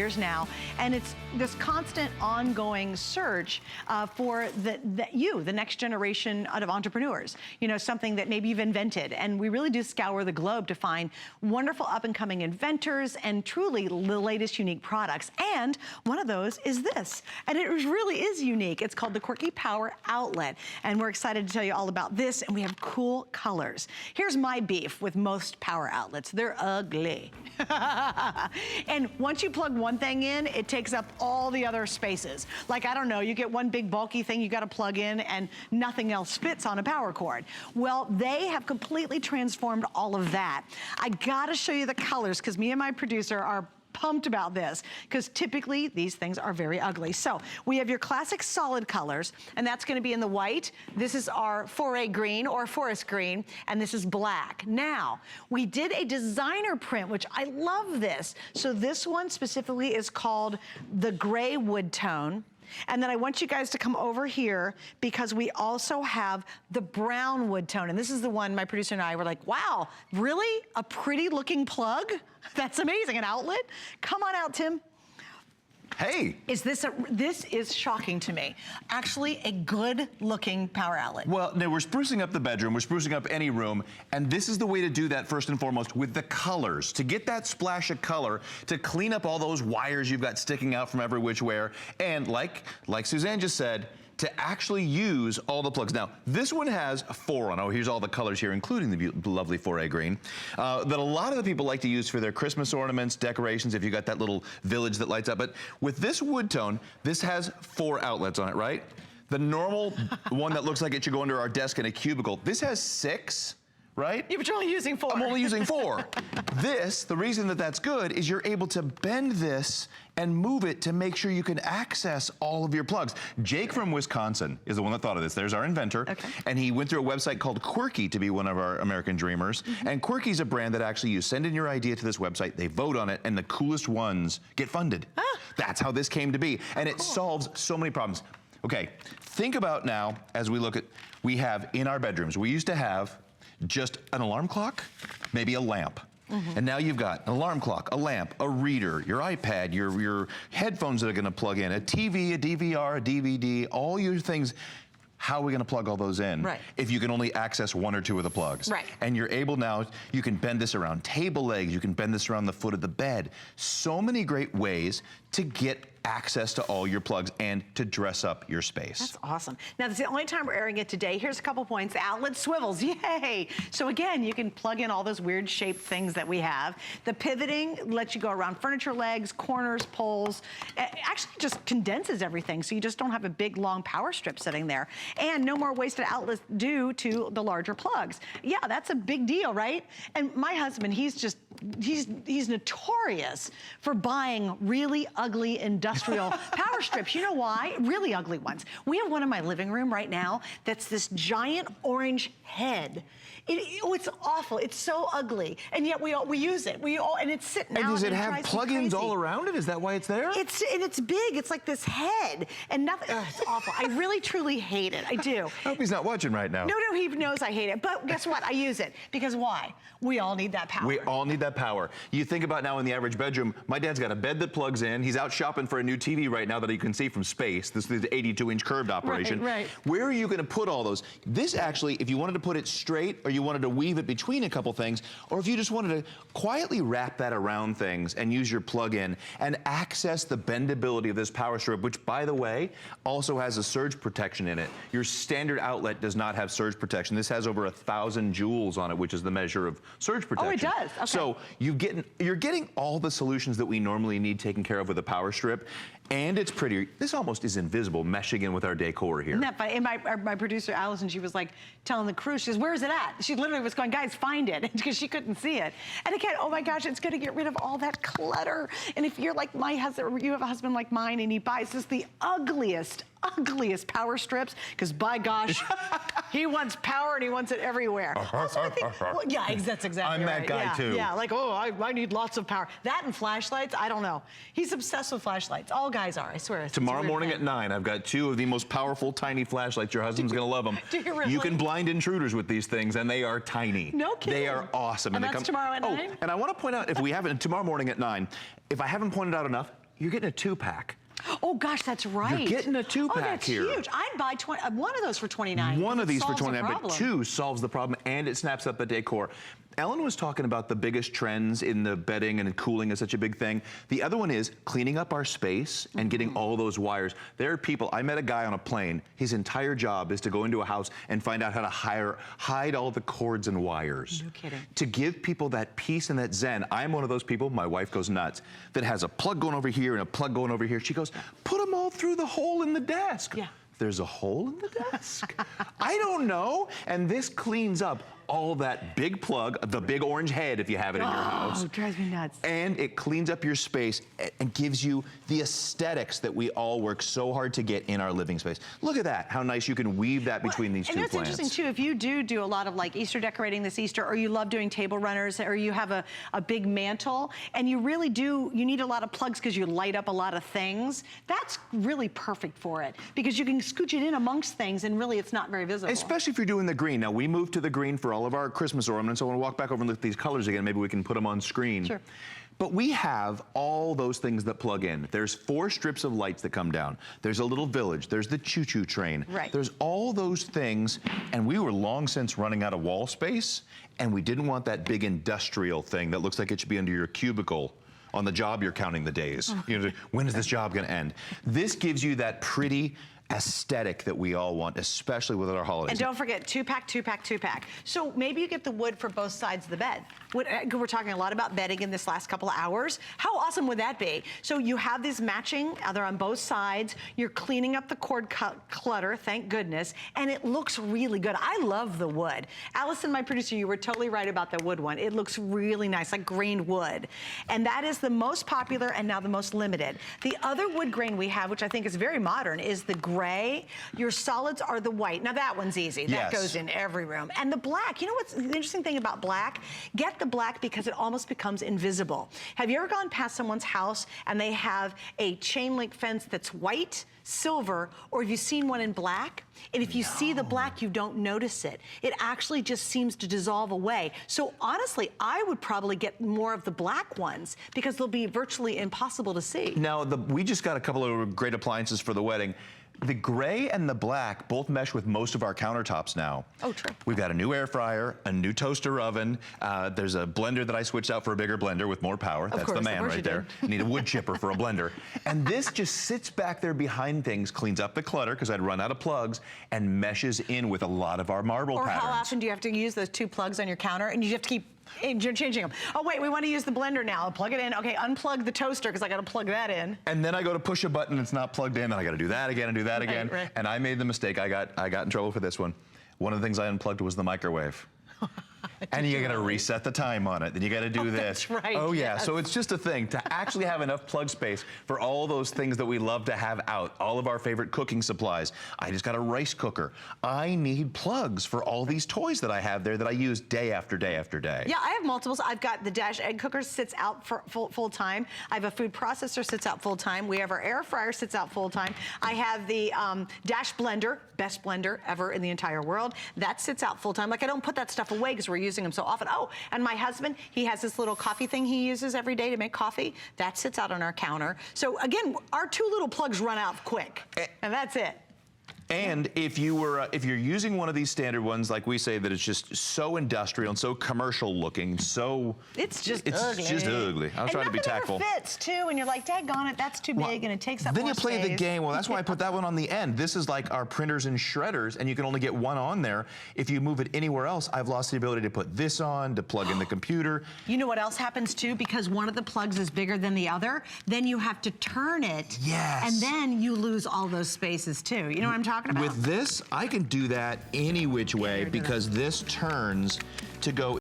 years now, and it's this constant ongoing search for the next generation of entrepreneurs. You know, something that maybe you've invented, and we really do scour the globe to find wonderful up-and-coming inventors and truly the latest unique products. And one of those is this, and it really is unique. It's called the Quirky Power Outlet, and we're excited to tell you all about this, and we have cool colors. Here's my beef with most power outlets. They're ugly. And once you plug one thing in, it takes up all the other spaces. Like, I don't know, you get one big bulky thing you gotta plug in and nothing else fits on a power cord. Well, they have completely transformed all of that. I gotta show you the colors, because me and my producer are pumped about this, because typically these things are very ugly. So we have your classic solid colors, and that's gonna be in the white. This is our foray green or forest green, and this is black. Now, we did a designer print, which I love this. So this one specifically is called the gray wood tone. And then I want you guys to come over here, because we also have the brown wood tone. And this is the one my producer and I were like, wow, really? A pretty looking plug? That's amazing, an outlet? Come on out, Tim. Hey. This is shocking to me. Actually, a good looking power outlet. Well, no, we're sprucing up the bedroom, we're sprucing up any room, and this is the way to do that first and foremost with the colors. To get that splash of color, to clean up all those wires you've got sticking out from every which way, and like Suzanne just said, to actually use all the plugs. Now, this one has 4 on. Oh, here's all the colors here, including the lovely foray green, that a lot of the people like to use for their Christmas ornaments, decorations, if you got that little village that lights up. But with this wood tone, this has 4 outlets on it, right? The normal one that looks like it should go under our desk in a cubicle, this has 6. Right? Yeah, but you're only using 4. I'm only using 4. This, the reason that that's good is you're able to bend this and move it to make sure you can access all of your plugs. Jake from Wisconsin is the one that thought of this. There's our inventor. Okay. And he went through a website called Quirky to be one of our American dreamers. And Quirky's a brand that actually you send in your idea to this website, they vote on it, and the coolest ones get funded. That's how this came to be. And it solves so many problems. Okay, think about now, as we look at, we have in our bedrooms, we used to have just an alarm clock, maybe a lamp. And now you've got an alarm clock, a lamp, a reader, your iPad, your headphones that are gonna plug in, a TV, a DVR, a DVD, all your things. How are we gonna plug all those in? Right. If you can only access 1 or 2 of the plugs. Right. And you're able now, you can bend this around table legs, you can bend this around the foot of the bed. So many great ways to get access to all your plugs and to dress up your space. That's awesome. Now, this is the only time we're airing it today. Here's a couple points. The outlet swivels, yay! So again, you can plug in all those weird shaped things that we have. The pivoting lets you go around furniture legs, corners, poles. It actually just condenses everything, so you just don't have a big, long power strip sitting there. And no more wasted outlets due to the larger plugs. Yeah, that's a big deal, right? And my husband, he's notorious for buying really ugly industrial power strips. You know why? Really ugly ones. We have one in my living room right now that's this giant orange head. It's awful. It's so ugly, and yet we use it. And it's sitting out. And does it have plugins all around it? Is that why it's there? It's big. It's like this head, and nothing. It's awful. I really truly hate it. I do. I hope he's not watching right now. No, he knows I hate it. But guess what? I use it because why? We all need that power. We all need that power. You think about now in the average bedroom. My dad's got a bed that plugs in. He's out shopping for a new TV right now that you can see from space. This is the 82-inch curved operation. Right. Where are you going to put all those? This actually, if you wanted to put it straight, or you wanted to weave it between a couple things, or if you just wanted to quietly wrap that around things and use your plug-in and access the bendability of this power strip, which, by the way, also has a surge protection in it. Your standard outlet does not have surge protection. This has over 1,000 joules on it, which is the measure of surge protection. Oh, it does. Okay. So you're getting all the solutions that we normally need taken care of with a power strip, and it's pretty. This almost is invisible, meshing in with our decor here. Isn't that funny? And my producer, Allison, she was like telling the crew, she says, where is it at? She literally was going, guys, find it, because she couldn't see it. And again, oh my gosh, it's gonna get rid of all that clutter. And if you're like my husband, or you have a husband like mine, and he buys just the ugliest power strips, because by gosh, he wants power and he wants it everywhere. Also, I think, well, yeah, that's exactly I'm right. that guy too. Yeah, like, oh, I need lots of power. That and flashlights, I don't know. He's obsessed with flashlights. All guys are, I swear. Tomorrow morning at 9, I've got 2 of the most powerful tiny flashlights. Your husband's gonna love them. Do you really? You can blind intruders with these things, and they are tiny. No kidding. They are awesome. And that's tomorrow at 9? Oh, and I want to point out, if we haven't, tomorrow morning at 9, if I haven't pointed out enough, you're getting a 2-pack. Oh gosh, that's right. You're getting a 2-pack oh, that's here. Huge. I'd buy one of those for $29. One of these for $29, but 2 solves the problem, and it snaps up the decor. Ellen was talking about the biggest trends in the bedding, and cooling is such a big thing. The other one is cleaning up our space and getting all those wires. There are people, I met a guy on a plane, his entire job is to go into a house and find out how to hide all the cords and wires. No kidding. To give people that peace and that zen. I'm one of those people, my wife goes nuts, that has a plug going over here and a plug going over here. She goes, put them all through the hole in the desk. Yeah. There's a hole in the desk. I don't know. And this cleans up all that big plug, the big orange head if you have it in your house. Oh, it drives me nuts. And it cleans up your space and gives you the aesthetics that we all work so hard to get in our living space. Look at that, how nice you can weave that between these two plants. And that's interesting too, if you do a lot of like Easter decorating this Easter, or you love doing table runners, or you have a big mantle, and you really do, you need a lot of plugs because you light up a lot of things, that's really perfect for it. Because you can scooch it in amongst things and really it's not very visible. Especially if you're doing the green. Now we moved to the green for all of our Christmas ornaments. I want to walk back over and look at these colors again. Maybe we can put them on screen. Sure. But we have all those things that plug in. There's 4 strips of lights that come down. There's a little village. There's the choo-choo train. Right. There's all those things, and we were long since running out of wall space, and we didn't want that big industrial thing that looks like it should be under your cubicle. On the job, you're counting the days. You know, when is this job going to end? This gives you that pretty aesthetic that we all want, especially with our holidays. And don't forget, 2-pack, 2-pack, 2-pack. So maybe you get the wood for both sides of the bed. We're talking a lot about bedding in this last couple of hours. How awesome would that be? So you have these matching, they're on both sides. You're cleaning up the cord clutter, thank goodness, and it looks really good. I love the wood. Allison, my producer, you were totally right about the wood one. It looks really nice, like grained wood. And that is the most popular and now the most limited. The other wood grain we have, which I think is very modern, is the gray. Your solids are the white. Now that one's easy. That goes in every room. And the black, you know what's the interesting thing about black? Get the black because it almost becomes invisible. Have you ever gone past someone's house and they have a chain link fence that's white, silver, or have you seen one in black? And if you see the black, you don't notice it. It actually just seems to dissolve away. So honestly, I would probably get more of the black ones because they'll be virtually impossible to see. Now, we just got a couple of great appliances for the wedding. The gray and the black both mesh with most of our countertops now. Oh, true. We've got a new air fryer, a new toaster oven. There's a blender that I switched out for a bigger blender with more power. That's the man right there. You need a wood chipper for a blender. And this just sits back there behind things, cleans up the clutter because I'd run out of plugs, and meshes in with a lot of our marble patterns. Or how often do you have to use those 2 plugs on your counter and you have to keep changing them? Oh wait, we want to use the blender now. I'll plug it in. Okay, unplug the toaster because I got to plug that in. And then I go to push a button, it's not plugged in, then I got to do that again and do that again. Right. And I made the mistake. I got in trouble for this one. One of the things I unplugged was the microwave. And you got to reset the time on it. Then you got to do this. That's right. Oh yeah. Yes. So it's just a thing to actually have enough plug space for all those things that we love to have out. All of our favorite cooking supplies. I just got a rice cooker. I need plugs for all these toys that I have there that I use day after day after day. Yeah, I have multiples. I've got the Dash egg cooker sits out for full time. I have a food processor sits out full time. We have our air fryer sits out full time. I have the Dash blender, best blender ever in the entire world. That sits out full time. Like I don't put that stuff away because we're using them so often. Oh, and my husband, he has this little coffee thing he uses every day to make coffee. That sits out on our counter. So again, our 2 little plugs run out quick, and that's it. And if you're using one of these standard ones, like we say, that it's just so industrial and so commercial looking, so it's just ugly. I was trying to be tactful. And fits too, and you're like, daggone it, that's too big, and it takes up more more space. Then you play the game. Well, that's why I put that one on the end. This is like our printers and shredders, and you can only get one on there. If you move it anywhere else, I've lost the ability to put this on, to plug in the computer. You know what else happens too? Because one of the plugs is bigger than the other, then you have to turn it. Yes. And then you lose all those spaces too. You know what I'm talking about? With this, I can do that any which way because this turns to go